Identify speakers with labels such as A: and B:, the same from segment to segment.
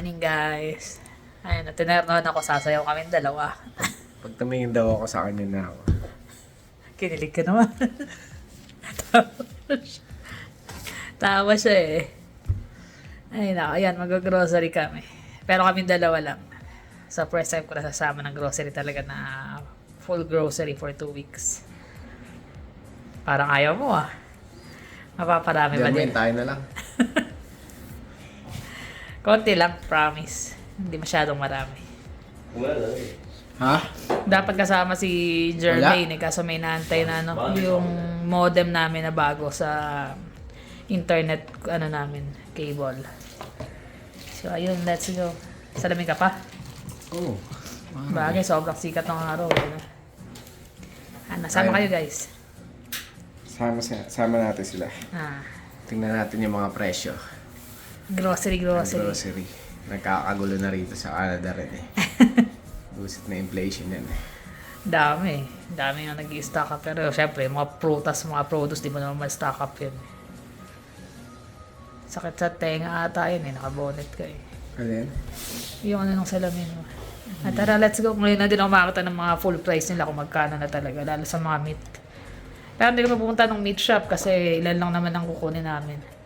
A: morning, guys. Ayun, tinernohan ako, sasayaw kami dalawa.
B: Pag tumingin daw ako sa kanya na ako.
A: Kinilig ka naman. Tawa siya eh. Ay, nako, ayan, mag-grocery kami. Pero kami dalawa lang. So, first time ko na sasama ng grocery talaga na full grocery for 2 weeks. Parang ayaw mo ah. Mapaparami ba din?
B: Germain, tayo na lang.
A: Konti lang, promise. Hindi masyadong marami.
B: Ha?
A: Dapat kasama si Jermaine eh, kaso may naantay na ano, yung modem namin na bago sa internet ano namin, cable. So ayun, let's go. Salamin ka pa?
B: Oo.
A: Bagay, sobrang sikat ng araw. Ano? Nasama kayo guys.
B: Sama natin sila. Tingnan natin yung mga presyo.
A: Grocery.
B: Grocery. Nagkakagulo na rito sa Canada rin eh. Busit na inflation yan eh.
A: Dami na nag-i-stock up. Pero syempre, mga prutas, mga produce, di mo naman ma-stock up yun. Sakit sa tenga ata yun eh, nakabonet ka eh.
B: Ano yan?
A: Yung ano nung salamin mo. At tara, let's go. Ngayon na din ako makakita ng mga full price nila kung magkano na talaga, lalo sa mga meat. Pero hindi ko pupunta ng meat shop kasi ilan lang naman ang kukunin namin.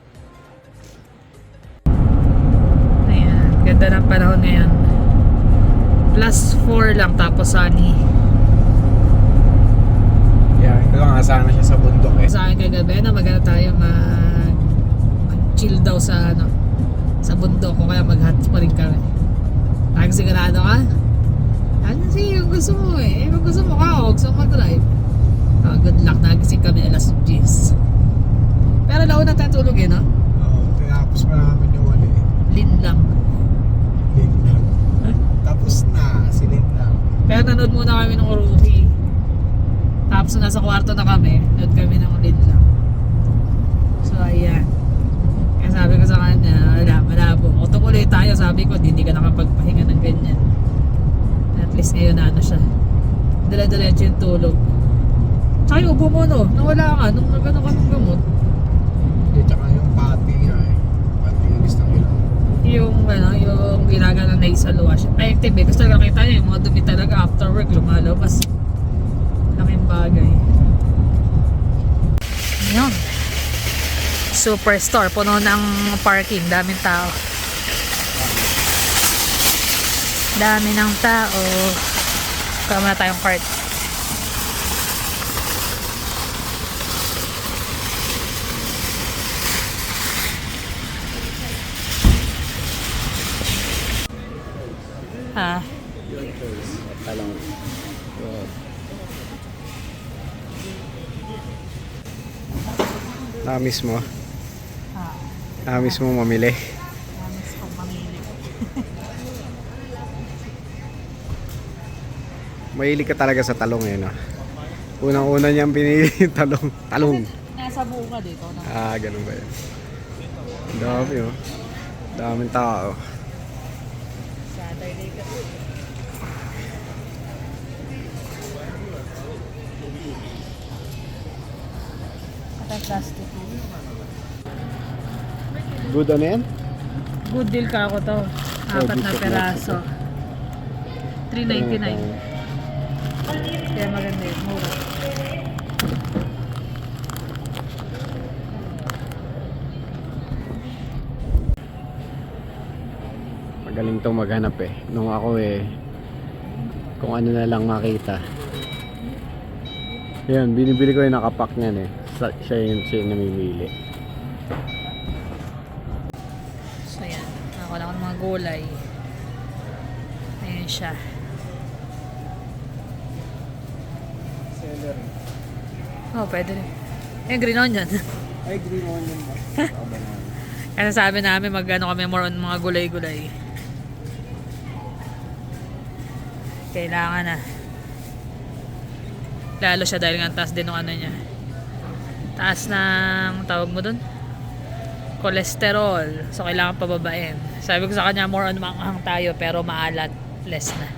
A: Ayan, ganda ng panahon ngayon. +4 lang tapos sunny.
B: Yeah, ito lang sana siya sa bundok eh.
A: Sa akin kagabi na maganda tayo mag-chill daw sa ano, sa bundok ko kaya mag-hot pa rin kami. Ay, sigurado ka? Ano siya yung gusto mo eh. Kung gusto mo ka, huwag sa mag-drive. Good luck, nagising kami alas 10. Pero nauna tayo tulog eh, no?
B: Oo, tinapos pa namin yung wali eh.
A: Lin lang.
B: Late lang. Tapos na, silid lang.
A: Pero nanood muna kami ng Uruhi. Tapos nasa kwarto na kami, nanood kami ng Lin lang. So, ayan. Kaya sabi ko sa kanya, malabo. Kung tumuloy tayo, sabi ko, hindi ka nakapagpahinga ng ganyan. At least ngayon na ano siya. Dala-diretso yung tulog. Tsaka yung ubo mo, no? Nawala ka nung nagano ka ng gamot.
B: Hindi, tsaka yung pati nga eh. Pati yung listang yun.
A: Yung ginagawa ng nasal wash. Effective eh. Gusto lang kita niya, yung mga dumi talaga after work, lumalabas. Laking bagay. Yun. Superstore. Puno ng parking. Daming tao. Dami ng tao. Kama na tayong cart. Ha?
B: Talong. Namis mo? Namis mo mamili?
A: Namis kong mamili.
B: Mahilig ka talaga sa talong eh, no? Unang-una niyang pinili yung talong. Talong!
A: Nasa bunga dito. No?
B: Ganun ba yun? Ang dami oh. Daming tao.
A: Saturday kasi. At plastic.
B: Good ano yan?
A: Good deal ka ako to. 4 na
B: dito
A: peraso. 3.99. Kaya maganda yun. Mura.
B: Magaling tong maghanap eh. Nung ako eh, kung ano na lang makita. Yan, binibili ko yung nakapack niyan eh. Siya yung namimili.
A: So yan. Ako lang ng mga gulay. Ayan siya.
B: Celery.
A: Oh, pwede rin. Ayan, green onion.
B: Ay, green onion ba?
A: Kasi sabi namin mag-ano kami more on mga gulay-gulay. Kailangan na. Lalo siya dahil nga taas din ng ano niya. Taas ng tawag mo dun? Cholesterol. So kailangan pababain. Sabi ko sa kanya more on manghang tayo pero maalat. Less na.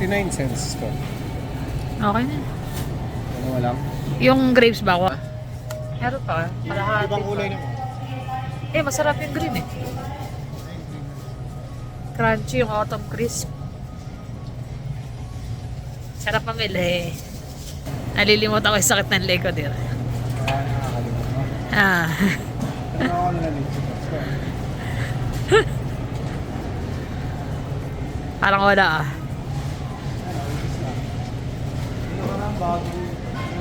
A: $0.69 to. Okay na.
B: Ano walang?
A: Yung grapes ba ako? Meron pa.
B: Ibang kulay naman.
A: Masarap yung green eh. Crunchy yung autumn crisp. Sarap mamili. Nalilimot ako yung sakit ng leg ko din.
B: Nakakalimot mo.
A: Ah.
B: Ano ako nalalito?
A: Parang wala ah.
B: Ano ka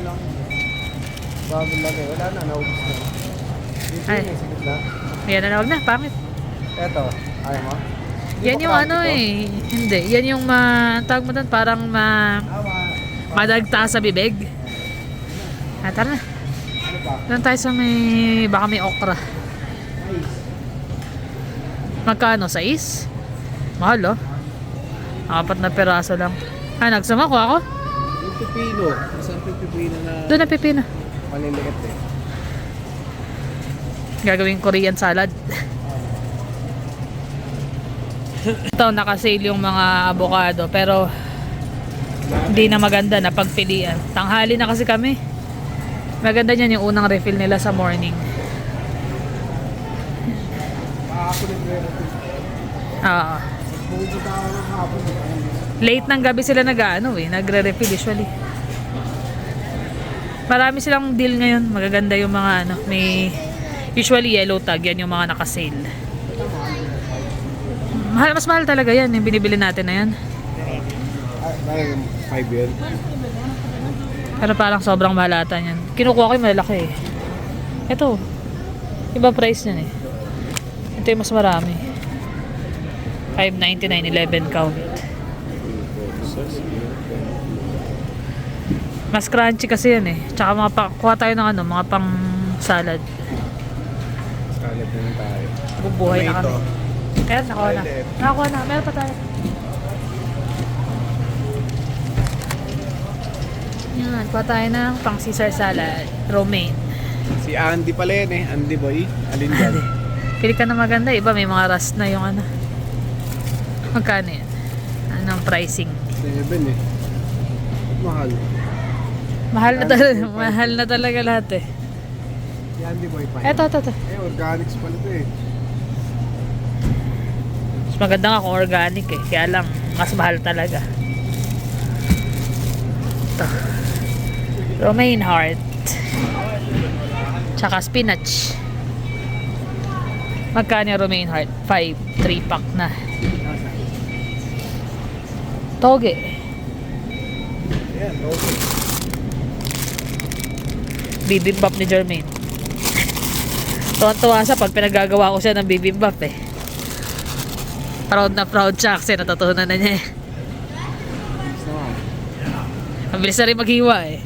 B: lang, bago lagi. Wala na, naubos na. Dito
A: Ay.
B: yun, sigit na.
A: Yan na, wag na. Pangit.
B: Eto, ayaw mo?
A: Yan yung ano eh. Hindi. Yan yung tawag mo doon. Parang madagta sa bibig. Tara na.
B: Ano pa?
A: Doon tayo sa may, baka may okra. Magkano? 6? Mahal oh. 4 na peraso lang. Nagsama ko ako?
B: Yung pipino. Isang pipino na
A: Doon na pipino.
B: maliliit eh.
A: Gagawing Korean salad. Ito, nakasale yung mga avocado. Pero, hindi na maganda na pagpilian. Tanghali na kasi kami. Maganda niyan yung unang refill nila sa morning.
B: Makakakulit mo yun.
A: Ah.
B: Pupunta ako ng hapon.
A: Late ng gabi sila nagre-refill usually. Marami silang deal ngayon. Magaganda yung mga may usually yellow tag, yan yung mga nakasale. Mas mahal talaga yan, yung binibili natin na yan.
B: Ay, 5 yun.
A: Pero parang sobrang mahalata yan. Kinukuha ko yung malalaki eh. Ito, iba price yan eh. Ito yung mas marami. 5.99, 11 count. Mas crunchy kasi yan eh. Tsaka kuha tayo ng mga pang salad.
B: Salad na lang tayo.
A: Bubuhay na kami. Meron, nakuha na.
B: Toilet.
A: Nakakuha na. Meron pa tayo. Yan, kuha tayo ng pang Caesar salad. Romaine.
B: Si Andy pala yan eh. Andy boy. Alin dyan?
A: Pili ka na maganda. Iba may mga rust na yung Magkano yan? Anong pricing?
B: 7 eh. Mahal.
A: Mahal na talaga lahat eh.
B: Si Andy boy pa.
A: Eto.
B: Eh, organics pala ito eh.
A: Mas maganda nga kung organic eh. Kaya lang, mas mahal talaga. Ito. Romaine heart. Tsaka spinach. Magkano yung romaine heart? 5. 3 pack na. Toge.
B: Ayan, okay.
A: Bibimbap ni Jermaine. Tuwan-tuwa siya pag pinagagawa ko siya ng bibimbap eh. Proud na proud siya kasi natutunan na niya eh. Ang bilis na rin maghiwa eh.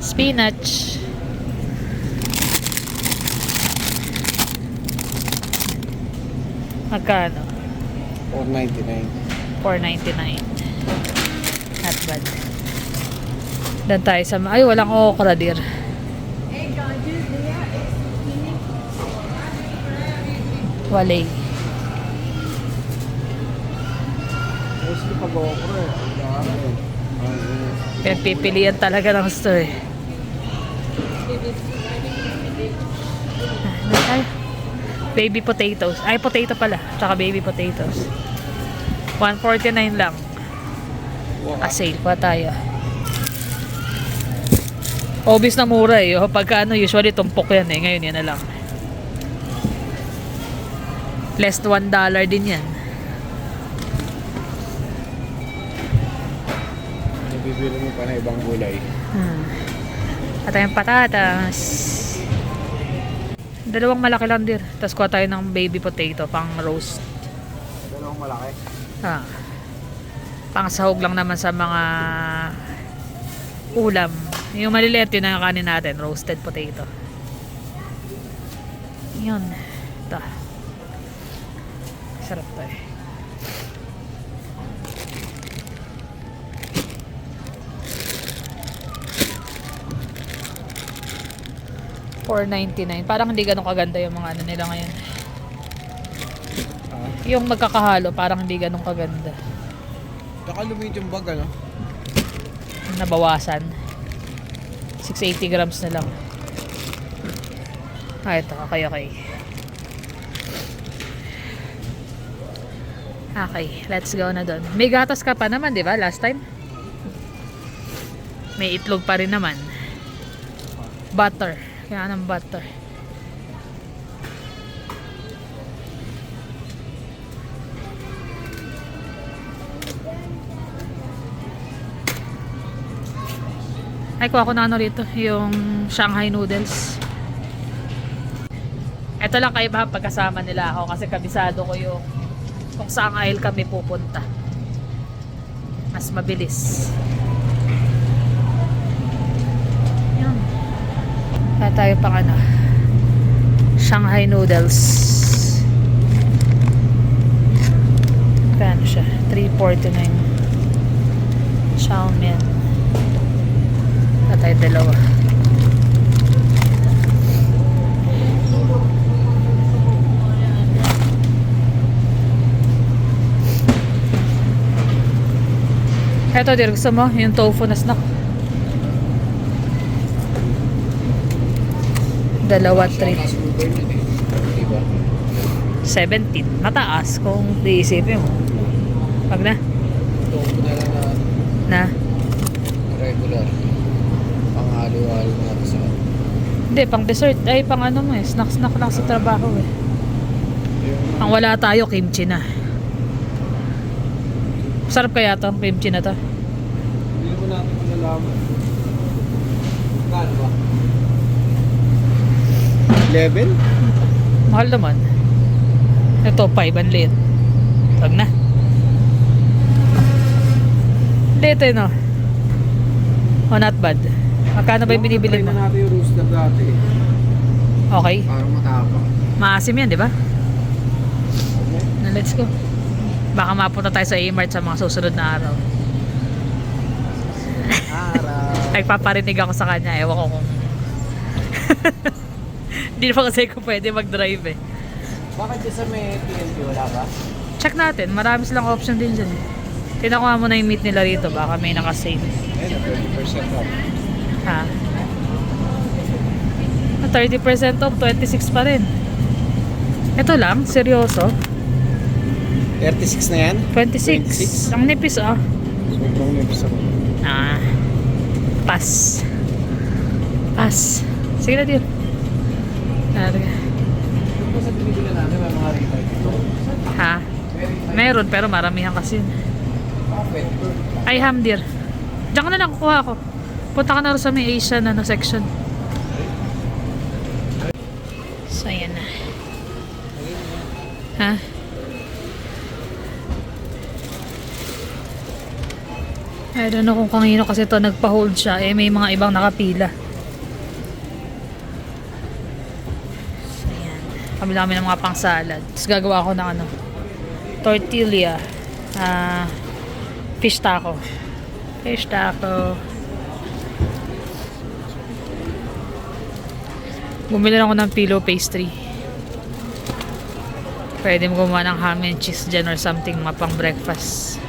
A: Spinach. Magkano?
B: 4.99.
A: 4.99. Not bad. Dan tayo sa... Ay, walang okra dir. Walay.
B: Tapos yung pag-okra eh.
A: Pinagpipilian talaga ng store eh. Ay, baby potatoes. Ay, potato pala. Tsaka baby potatoes. 149 lang. Sale pa tayo. Obvious na mura eh. Pagka usually tumpok yan eh. Ngayon yan na lang. Less $1 din yan.
B: Bibili mo pa na ibang gulay.
A: At tayong patatas. Dalawang malaki lang dir. Tapos kuha tayo ng baby potato pang roast.
B: Dalawang malaki.
A: Pang sahog lang naman sa mga ulam. Yung maliliit yun ang kanin natin. Roasted potato. Yun. Ito. Sarap to eh. $4.99. Parang hindi ganun kaganda yung mga nila ngayon. Yung magkakahalo, parang hindi ganun kaganda.
B: Naka-medium bag ano?
A: nabawasan. 680 grams na lang. Ito. Okay. Okay, let's go na doon. May gatas ka pa naman, di ba? Last time? May itlog pa rin naman. Butter. Kaya ng butter. Ay, kuha ko na ano rito, yung Shanghai noodles. Ito lang kayo ba pagkasama nila ako kasi kabisado ko yung kung saan aisle kami pupunta. Mas mabilis. Yan. Kaya tayo pang ano, Shanghai noodles. Kano siya? 349. Xiaomian. Tayo dalawa. Eto, dir, gusto mo? Yung tofu na snack. Dalawa, 3. 17. Mataas kung diisipin mo. Pag na?
B: Tofu na lang
A: Na?
B: regular. Panghalo-halo na sa...
A: Hindi, pang dessert. Ay, pang ano mo eh. Snack-snack lang sa trabaho eh. Pang wala tayo, kimchi na. Sarap kaya to, kimchi na to.
B: Hindi naman natin malalaman. Kano ba? 11?
A: Mahal naman. Ito, 5 ang liit. Wag na. Liit eh, no? Oh, not bad. Magkano ba yung binibili mo?
B: Try na natin yung rooster dati.
A: Okay.
B: Parang matapang.
A: Maasim yan, di ba?
B: Okay.
A: Na, let's go. Baka mapunta tayo sa A-Mart sa mga susunod na araw. Nagpaparinig ako sa kanya. Ewan ko kung... Hindi naman kasi ko pwede mag-drive eh.
B: Bakit dyan sa may TNT wala ba?
A: Check natin. Marami silang option din dyan. Tinakuha mo na yung meat nila rito. Baka may nakasave.
B: Ayun, 30% off.
A: Ha? 30% off. 26 pa rin. Ito lang. Seryoso.
B: 36 na yan?
A: 26. Ang nipis ah.
B: Sobrang nipis ako.
A: Ah. Pass. Pass. Sige na din. Talaga.
B: Yung po sa binibila namin, may mga retail dito.
A: Ha? Meron pero maramihan kasi.
B: Bakit?
A: Ay, hamdir. Diyan ka na lang kukuha ko. Punta ka na rin sa may Asian section. So, ayan na. Ha? I don't know kung kanino kasi to nagpa-hold siya. Eh, may mga ibang nakapila. So, ayan. Kabila kami ng mga pang-salad. Tapos gagawa ako ng ano, tortilla. Fish taco. Fish taco. Bumili lang ako ng pillow pastry. Pwede mo gumawa ng ham and cheese dyan or something, mga pang breakfast.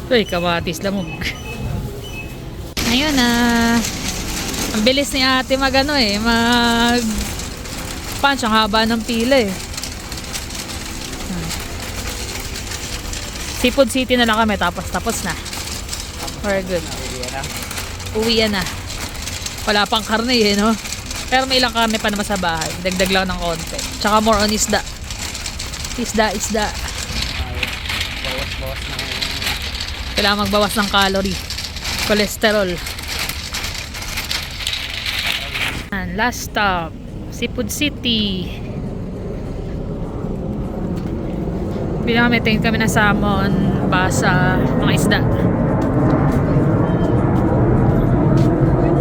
A: Uy, kamatis lamog. Ayun na. Ang bilis ni ate mag punch. Ang haba ng pila eh. Seafood City na lang kami tapos na. We're good. Uwi na. Wala pang karne eh, no? Pero may ilang karne pa naman sa bahay. Dagdag lang ng konti. Tsaka more on isda. Isda.
B: Bawas-bawas na.
A: Kailangan magbawas ng calorie. Cholesterol. And last stop, Seafood City. Bilang kami, tingin kami ng salmon, basa, mga isda.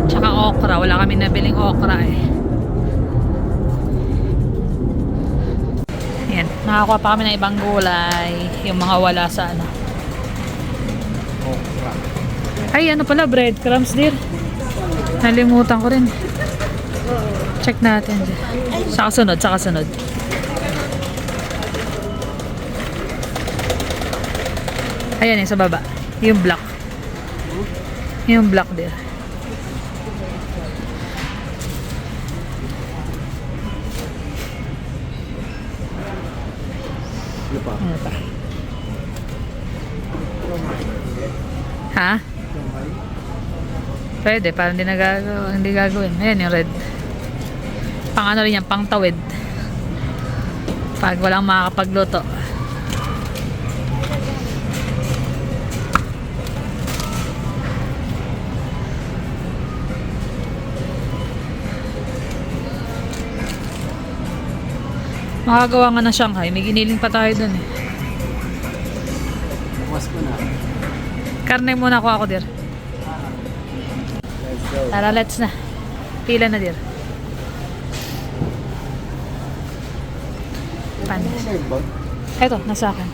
A: Tsaka okra. Wala kami nabiling okra eh. Ayan. Nakakuha pa kami ng ibang gulay. Yung mga wala sa ano.
B: Okra.
A: Ay, ano pala, breadcrumbs din. Nalimutan ko rin. Check natin. Saka sunod. Ayan sa baba. Yung black. Yung black din.
B: Ano pa?
A: Ano pa? Ha? Pwede, parang hindi gagawin. Ayan yung red. Pang ano rin yan, pang tawid. Pag walang makakapagluto. Makagawa nga ng Shanghai. May giniling pa tayo dun eh.
B: Bukas ko na.
A: Karne muna ako dir.
B: Let's go.
A: Tara, let's na. Pila na dir. Panis.
B: Ano yung bag?
A: Eto, nasa akin.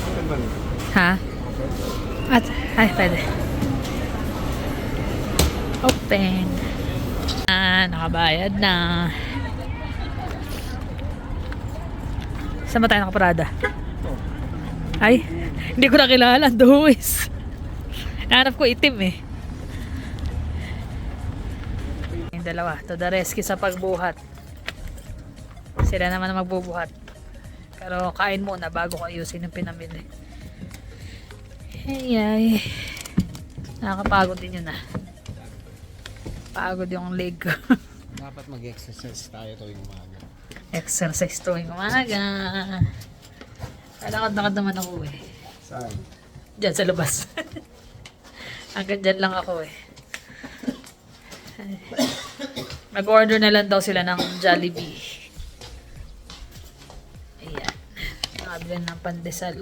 B: Ano ba?
A: Ha? At, ay, pwede. Open. Nakabayad na. Saan ba tayo nakaparada? Ay, hindi ko nakilala. Duwis. Nahanap ko itim eh. Yung dalawa. To the rescue sa pagbuhat. Sila naman ang magbubuhat. Pero kain muna bago ko ayusin yung pinamili. Ay. Nakakapagod din yun ah. Pagod yung leg ko.
B: Dapat mag-exercise tayo tuwing umaga.
A: Exercise tuwing umaga. Kalakad-lakad naman ako eh.
B: Saan?
A: Diyan sa labas. Hanggang dyan lang ako eh. Mag-order na lang daw sila ng Jollibee. Ayan. Nakabili ng pandesal.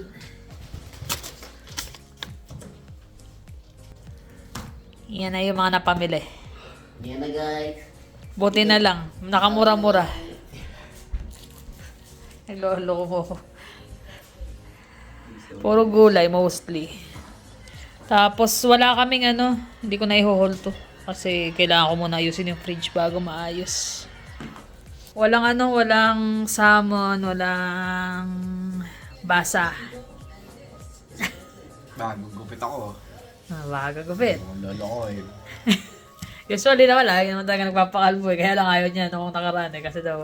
A: Yan na yung mga napamili.
C: Yan na guys.
A: Buti na lang. Nakamura-mura. Naglolo ko. Puro gulay mostly. Tapos wala kaming ano. Hindi ko na i-haul to. Kasi kailangan ko muna ayusin yung fridge bago maayos. Walang ano. Walang salmon. Walang basa.
B: Gupit ako.
A: Baga gupit.
B: Ang lolo ko eh.
A: Usually naman lagi naman talaga nagpapakalbo eh. Kaya lang ayaw niya nung nakaraan eh. Kasi daw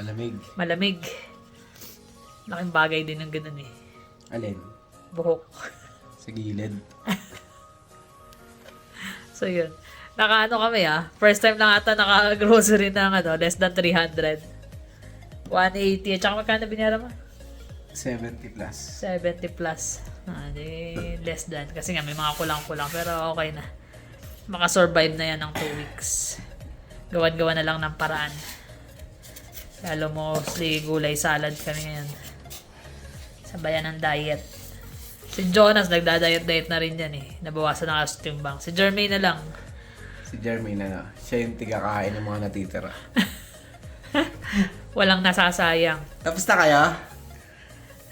B: Malamig.
A: malamig. Laking bagay din ng ganun eh.
B: Alin?
A: Buhok.
B: Sa gilid.
A: So yun. Nakaano kami ah. First time lang ata naka-grocery ng ano, less than 300. 180. At saka magkano biniyara mo?
B: 70 plus.
A: 70 plus. Di less than. Kasi nga may mga kulang-kulang. Pero okay na. Makasurvive na yan ng 2 weeks. Gawan-gawa na lang ng paraan. Lalo mostly gulay salad kami ngayon. Sabayan ng diet. Si Jonas nagda-diet-diet na rin yan eh. Nabawasan na kasi timbang. Si Jermaine na lang.
B: Si Jermaine na. Siya yung tigakain ng mga natitira.
A: Walang nasasayang.
B: Tapos na kaya?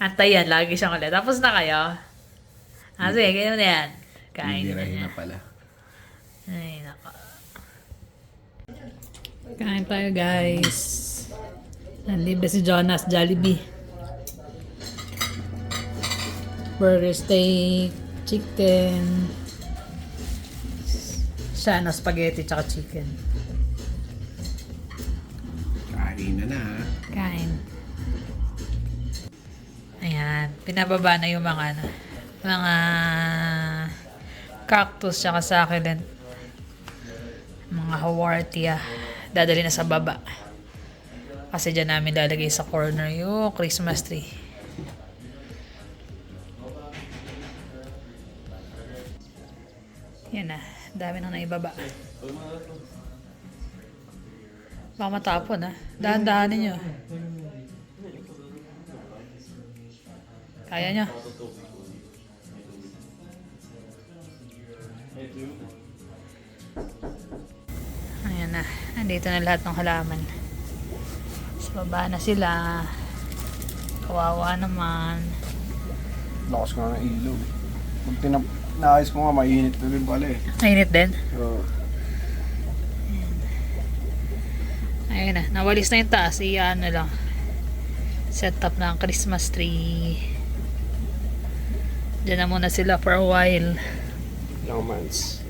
A: Antay yan, lagi siyang ulit. Tapos na kayo? Sige, ganyan na yan. Kain na
B: Bibirahin
A: niya.
B: na pala.
A: Ay, naka. Kain tayo, guys. Nanlibre si Jonas, Jollibee. Burger steak, chicken. Siya na spaghetti tsaka chicken.
B: Kain na.
A: Kain. Ayan, pinababa na yung mga ano, mga cactus tsaka succulent. Mga hawartia. Dadali na sa baba. Kasi dyan namin lalagay sa corner yung Christmas tree. Yan na. Dami nang naibaba. Baka matapon ha. Dahan-dahanin nyo. Kaya nyo. Ayan na. Nandito na lahat ng halaman. Sa baba na sila. Kawawa naman.
B: Lakas nga ng ilaw. Pag naayos ko nga, mainit na rin pala eh.
A: Mainit din.
B: Oo.
A: Ayun na. Nawalis na yung taas. Iyaan na lang. Set up na ang Christmas tree. Diyan na muna sila for a while.
B: Ilang months.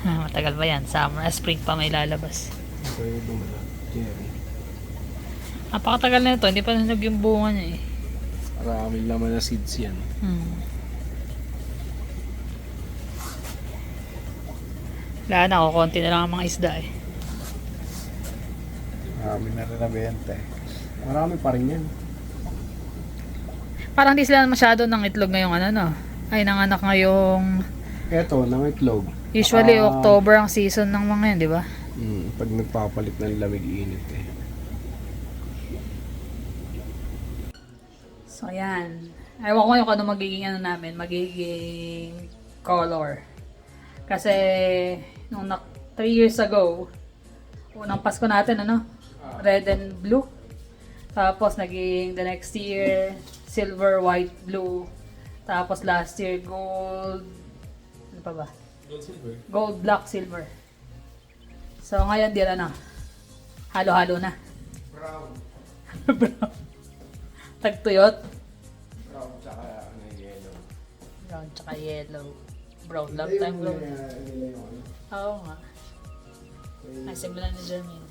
A: Matagal ba yan? Summer, spring pa may lalabas.
B: Okay, dumala. Jerry.
A: Napakatagal na ito. Hindi pa nanog yung bunga niya eh.
B: Maraming laman na seeds yan.
A: Wala na, kukunti na lang ang mga isda eh.
B: Marami na rin nabenta eh. Marami pa rin yan.
A: Parang hindi sila masyado ng itlog ngayong ano no? Ay, nanganak ngayong...
B: Eto, ng itlog.
A: Usually, October ang season ng mga yan, di ba?
B: Pag nagpapalit ng lamig-init eh.
A: So, yan. Ewan ko yung ano magiging ano namin. Magiging color. Kasi, nung 3 years ago, unang Pasko natin, ano? Red and blue. Tapos, naging the next year, silver, white, blue. Tapos, last year, gold. Ano pa ba? Gold, black, silver. So, ngayon, di na. Halo-halo na.
B: Brown.
A: Brown. Tagtuyot.
B: Brown tsaka yellow.
A: Brown tsaka yellow. Brown lang time brown. Oo nga. Ay, simulan ni Jermaine.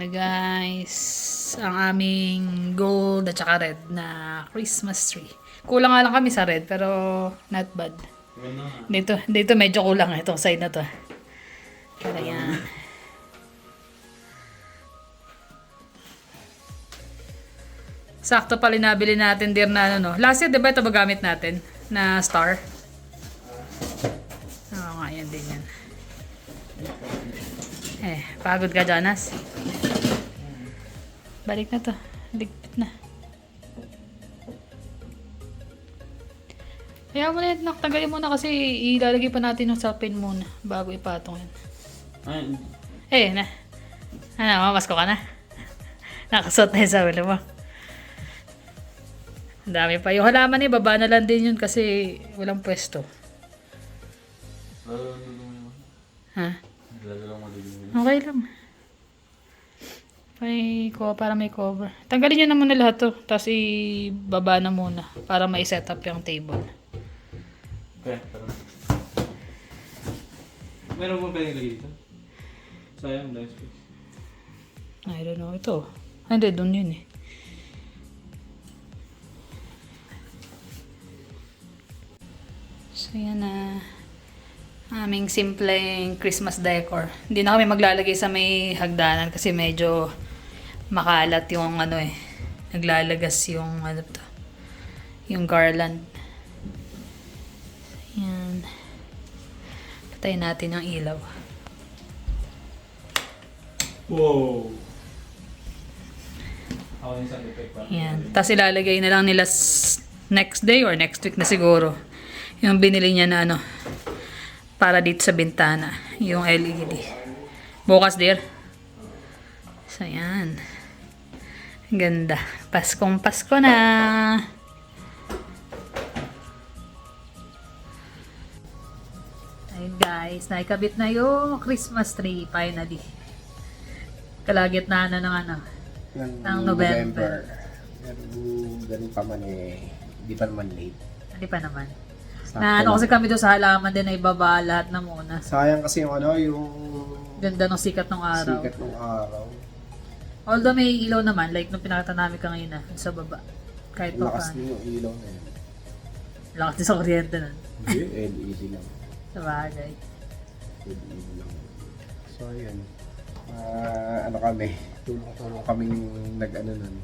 A: na guys, ang aming gold at saka red na Christmas tree. Kulang nga lang kami sa red pero not bad. Dito medyo kulang itong side na to. Pero yan. Sakto pala nabili natin dear na ano no. Last year 'di ba ito magamit natin na star? Oo nga yan din yan. Pagod ka, Jonas? Balik na to. Ligpit na. Kaya mo na yan, tanggalin muna kasi ilalagay pa natin yung sa pin muna bago ipatong yan. Na. Ano, mamasko ka na? Nakasuot na yun sa ulo mo. Ang dami pa. Yung halaman eh, baba na lang din yun kasi walang pwesto. Ha? Okay lang. Para may cover. Tanggalin nyo na muna lahat to. Tapos ibaba na muna. Para may set up yung table.
B: Okay, tara. Meron mo pwedeng lagay dito? Sayang, nice space.
A: I don't know. Ito. Hindi, doon yun eh. So yan na. Aming simpleng Christmas decor. Hindi na kami maglalagay sa may hagdanan kasi medyo makalat yung ano eh. Naglalagas yung ano to. Yung garland. Yan. Patayin natin yung ilaw.
B: Wow! Ako yung sound effect pa.
A: Yan. Tapos ilalagay na lang nila next day or next week na siguro. Yung binili niya na ano. Para dito sa bintana. Yung LED. Bukas, dear. So, yan. Ganda. Paskong Pasko na. Ayun guys. Naikabit na yung Christmas tree. Finally. Kalagitnaan na ng ano. Ng November.
B: Pero ganun pa man eh. Hindi pa naman late.
A: Hindi pa naman. Na ano kasi kami doon sa halaman din na ibaba lahat na muna.
B: Sayang kasi yung ano, yung
A: Ganda ng sikat ng araw.
B: sikat ng araw.
A: Although may ilaw naman, like nung pinakita namin kanina sa baba. Kahit pa
B: Lakas
A: paano.
B: din yung ilaw na yun.
A: Lakas din sa kuryente nun.
B: Hindi, LED lang.
A: Sa bagay.
B: LED lang. So, ayan. Ano kami, tulong-tulong kaming nag-ano nun.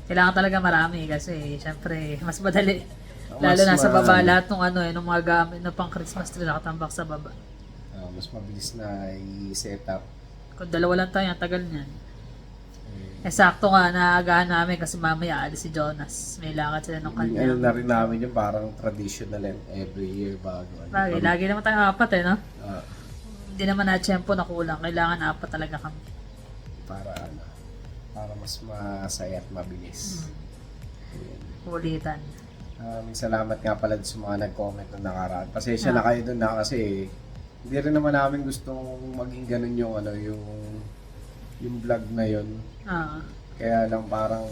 A: Kailangan talaga marami kasi syempre mas madali.
B: Mas
A: Lalo na sa baba
B: marami.
A: lahat ng ano eh, ng mga gamit na pang Christmas tree nakatambak sa baba.
B: Mas mabilis na i-set up.
A: Kung dalawa lang tayo, ang tagal niyan. Sakto nga, naagahan namin kasi mamaya alis si Jonas. May lakad sila ng
B: Ano
A: kanya.
B: na rin namin yung parang traditional and every year bago.
A: Bagay, lagi naman tayo apat eh, no?
B: Ah,
A: Hindi naman na tiyempo na kulang. Kailangan apat talaga kami.
B: para mas masaya at mabilis.
A: Ulitan.
B: Salamat nga pala sa mga nag-comment na nakaraan. Pasensya na kayo dun na kasi hindi rin naman namin gustong maging ganun yung ano yung vlog na yun. Kaya lang parang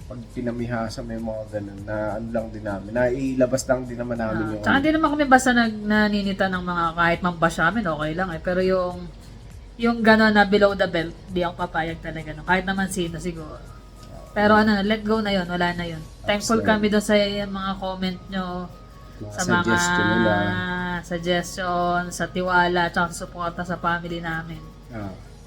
B: pag pinamihasa may mga ganun na ano lang din namin. Nailabas lang din naman namin yung
A: Tsaka hindi naman kami basta naninita ng mga kahit mambash namin, okay lang eh. Pero yung gano'n na below the belt, di ako papayag talaga. No? Kahit naman sino siguro. Pero ano, let go na yun, wala na yun. Thankful kami doon sa mga comment nyo, sa mga
B: suggestion nila.
A: suggestion, sa tiwala, tsaka sa suporta sa family namin.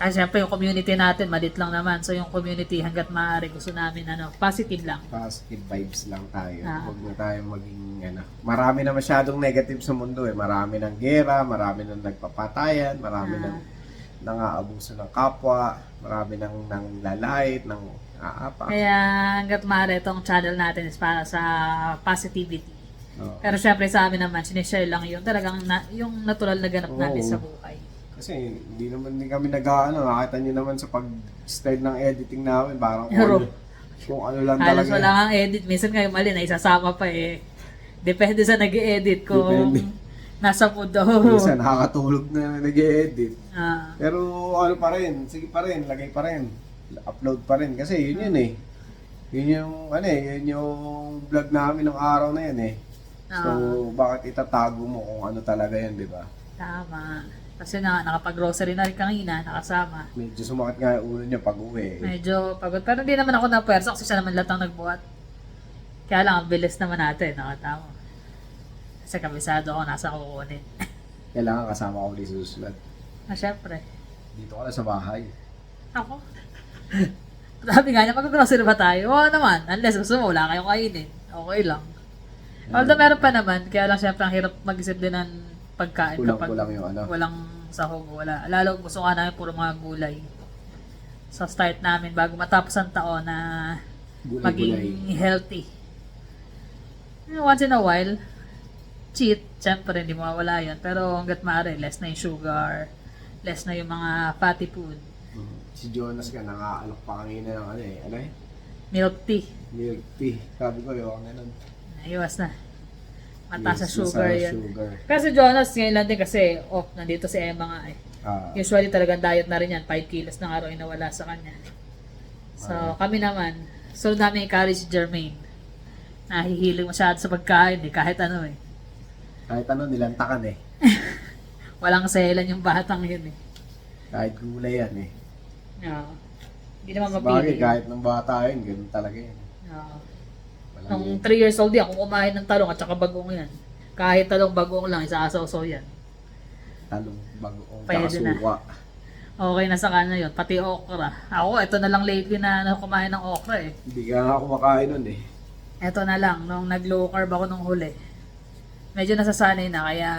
A: Kasi syempre yung community natin, malit lang naman. So yung community hanggat maaari gusto namin positive lang.
B: Positive vibes lang tayo. Huwag na tayo maging marami na masyadong negative sa mundo eh. Marami ng gera, marami ng nagpapatayan, marami ng nang-aabuso ng kapwa, marami ng lalait, ng aapa.
A: Kaya hanggat maaari itong channel natin is para sa positivity. Pero syempre sa amin naman, sinishare lang yun. Talagang yung natural na ganap namin sa buhay.
B: Kasi hindi naman din kami nakita nyo naman sa pag-style ng editing namin, parang kung ano lang talaga.
A: Halos wala kang edit. Minsan kayo mali na isasama pa eh. Depende sa nag-i-edit kung nasa mood daw.
B: Minsan nakakatulog na nag-i-edit. Pero ano pa rin, sige pa rin, lagay pa rin. Upload pa rin kasi yun eh. Yun yung vlog namin ng araw na yun eh. So bakit itatago mo kung ano talaga yan, di ba?
A: Tama. Kasi nakapag-grocery na rin kanina, nakasama.
B: Medyo sumakit nga yung ulo niya pag uwi.
A: Medyo pagod. Pero hindi naman ako napwersa kasi siya naman lahat ang nagbuhat. Kaya lang, ang bilis naman natin. Nakatama. Kasi kabisado ako, nasa kukunin.
B: Kailangan kasama ko ulit sa susunod.
A: Syempre.
B: Dito ka na sa bahay.
A: Ako. Sabi nga niya, mag-grocery ba tayo? Oo naman. Unless gusto mo, wala kayong kainin. Okay lang. Although meron pa naman, kaya lang syempre ang hirap mag-isip din ng pagkain
B: Kulang-kulang yung ano.
A: walang sahog, wala. Lalo gusto nga namin puro mga gulay. So start namin bago matapos ang taon na maging healthy. Once in a while, cheat, syempre hindi mawawala yun. Pero hanggat maaari, less na yung sugar, less na yung mga fatty food.
B: Si Jonas ka, nakaalok pa kanina ng ano eh. Ano eh?
A: Milk tea.
B: Milk tea. Sabi ko, yung ano nun.
A: Iwas na. Mataas sa
B: Yes,
A: sugar
B: masarap
A: yan.
B: sugar.
A: Pero si Jonas, ngayon lang din kasi off, nandito si Emma nga eh.
B: Ah,
A: Usually talagang diet na rin yan, 5 kilos ng araw yung nawala sa kanya. So kami naman, sunod namin encourage si Jermaine. Nahihilig masyado sa pagkain eh, kahit ano eh.
B: kahit ano, nilantakan eh.
A: Walang selan yung batang yun eh.
B: Kahit gulay yan eh.
A: Oo. Hindi naman
B: Bagay,
A: mapili.
B: kahit nung bata yun, ganun talaga yun.
A: Oo.
B: Walang
A: Nung 3 years old yan, kung kumain ng talong at saka bagong yan. Kahit talong bagong lang, isa-asaw-saw yan.
B: talong bagoong
A: Pwede na.
B: suka.
A: Okay na sa kanya yun, pati okra. Ako, ito na lang lately na kumain ng okra eh.
B: Hindi ka nga kumakain nun eh.
A: Ito na lang, nung nag-low carb ako nung huli. Medyo nasasanay na, kaya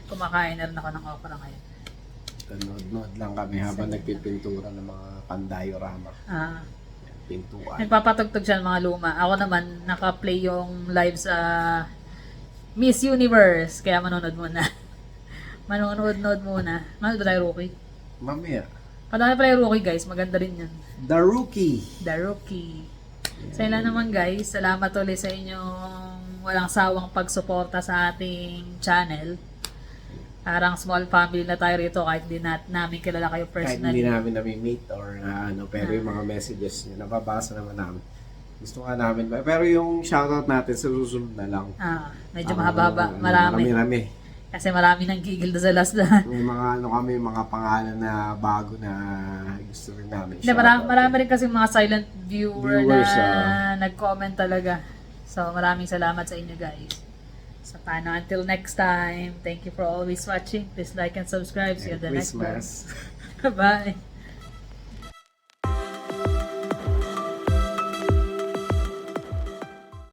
A: kumakain na rin ako ng okra ngayon.
B: Nanood-nood lang kami habang nagpipintura ng mga pandayorama.
A: Ah,
B: Pintuan.
A: nagpapatugtog siya ng mga luma. Ako naman, naka-play yung live sa Miss Universe, kaya manonood muna. Manonood muna. Manood ba tayo, Rookie?
B: Mamaya.
A: Padami pala yung Rookie, guys. Maganda rin yan.
B: The Rookie.
A: The Rookie. Sa ilan naman, guys, salamat ulit sa inyong walang sawang pagsuporta sa ating channel. Parang small family na tayo rito kahit di namin kilala kayo
B: Kahit
A: personally.
B: hindi namin nami-meet or na ano, pero yung mga messages niya, nababasa naman namin. Gusto nga namin. Pero yung shoutout natin sa susunod na lang.
A: Medyo mahaba-haba. Marami.
B: Marami.
A: Kasi marami nang gigil doon sa last na.
B: May mga ano kami, mga pangalan na bago na gusto rin namin.
A: Hindi, marami rin kasi mga silent viewer
B: Viewers,
A: na nag-comment talaga. So, maraming salamat sa inyo, guys. So, paano? Until next time, thank you for always watching. Please like and subscribe. See you on the next one.
B: Christmas.
A: Bye!